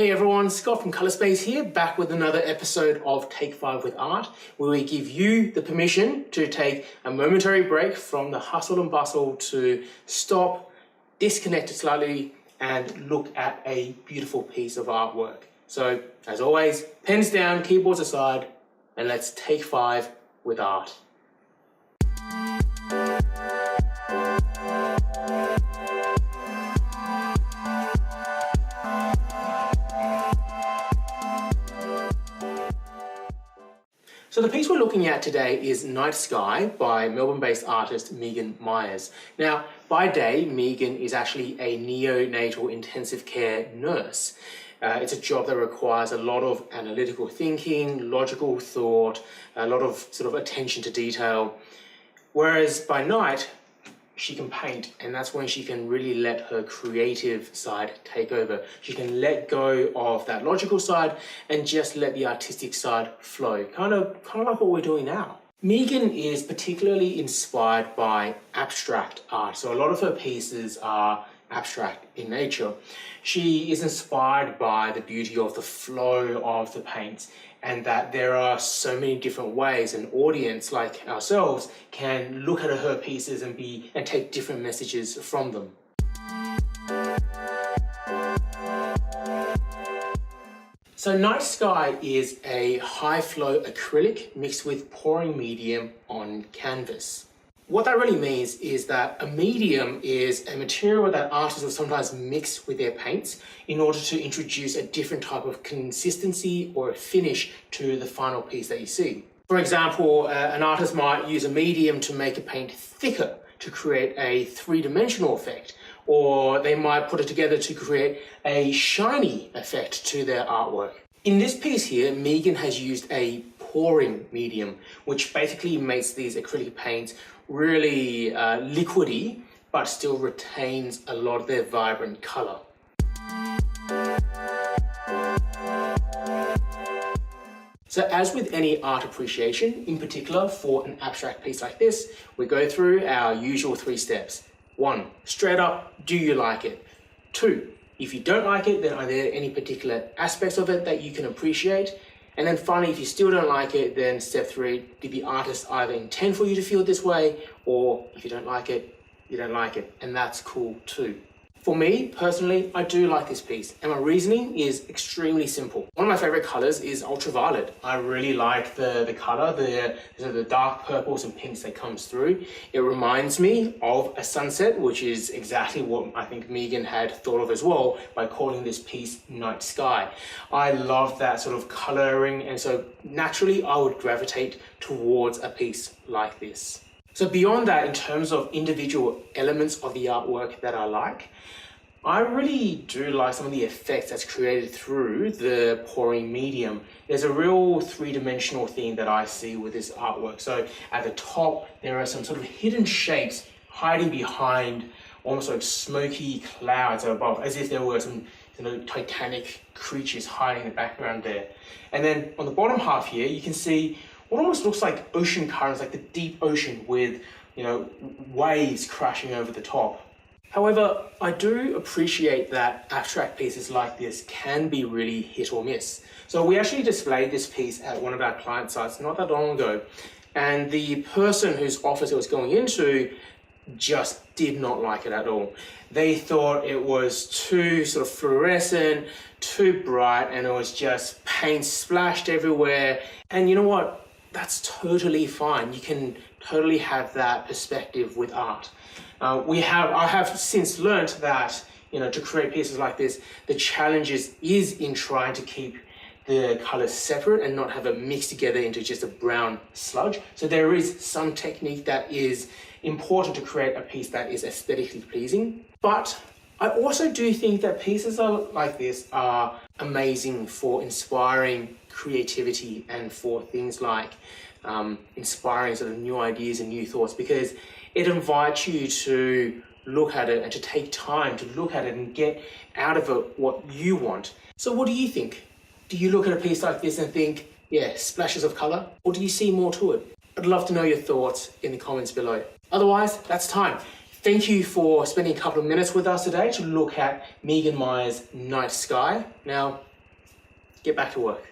Hey everyone, Scott from ColourSpace here, back with another episode of Take 5 with Art, where we give you the permission to take a momentary break from the hustle and bustle to stop, disconnect it slightly, and look at a beautiful piece of artwork. So, as always, pens down, keyboards aside, and let's take 5 with art. So the piece we're looking at today is Night Sky by Melbourne-based artist Meagan Myers. Now, by day, Meagan is actually a neonatal intensive care nurse. It's a job that requires a lot of analytical thinking, logical thought, a lot of sort of attention to detail. Whereas by night, she can paint, and that's when she can really let her creative side take over. She can let go of that logical side and just let the artistic side flow, kind of like what we're doing now. Meagan is particularly inspired by abstract art, so a lot of her pieces are abstract in nature. She is inspired by the beauty of the flow of the paints, and that there are so many different ways an audience like ourselves can look at her pieces and take different messages from them. So Night Sky is a high flow acrylic mixed with pouring medium on canvas. What that really means is that a medium is a material that artists will sometimes mix with their paints in order to introduce a different type of consistency or a finish to the final piece that you see. For example, an artist might use a medium to make a paint thicker to create a three-dimensional effect, or they might put it together to create a shiny effect to their artwork. In this piece here, Meagan has used a pouring medium, which basically makes these acrylic paints really liquidy, but still retains a lot of their vibrant color. So as with any art appreciation, in particular for an abstract piece like this, we go through our usual 3 steps. 1, straight up, do you like it? 2, if you don't like it, then are there any particular aspects of it that you can appreciate? And then finally, if you still don't like it, then step 3, did the artist either intend for you to feel this way, or if you don't like it, you don't like it, and that's cool too. For me, personally, I do like this piece, and my reasoning is extremely simple. One of my favorite colors is ultraviolet. I really like the color, the dark purples and pinks that comes through. It reminds me of a sunset, which is exactly what I think Meagan had thought of as well by calling this piece Night Sky. I love that sort of coloring, and so naturally I would gravitate towards a piece like this. So beyond that, in terms of individual elements of the artwork that I really do like some of the effects that's created through the pouring medium. There's a real three-dimensional theme that I see with this artwork. So at the top, there are some sort of hidden shapes hiding behind almost like smoky clouds above, as if there were some titanic creatures hiding in the background there. And then on the bottom half here, you can see what almost looks like ocean currents, like the deep ocean with, waves crashing over the top. However, I do appreciate that abstract pieces like this can be really hit or miss. So we actually displayed this piece at one of our client sites not that long ago, and the person whose office it was going into just did not like it at all. They thought it was too sort of fluorescent, too bright, and it was just paint splashed everywhere. And you know what? That's totally fine. You can totally have that perspective with art. I have since learned that, to create pieces like this, the challenge is in trying to keep the colors separate and not have it mixed together into just a brown sludge. So there is some technique that is important to create a piece that is aesthetically pleasing. But I also do think that pieces like this are amazing for inspiring creativity and for things like inspiring sort of new ideas and new thoughts, because it invites you to look at it and to take time to look at it and get out of it what you want. So what do you think? Do you look at a piece like this and think, yeah, splashes of color? Or do you see more to it? I'd love to know your thoughts in the comments below. Otherwise, that's time. Thank you for spending a couple of minutes with us today to look at Meagan Myers' Night Sky. Now, get back to work.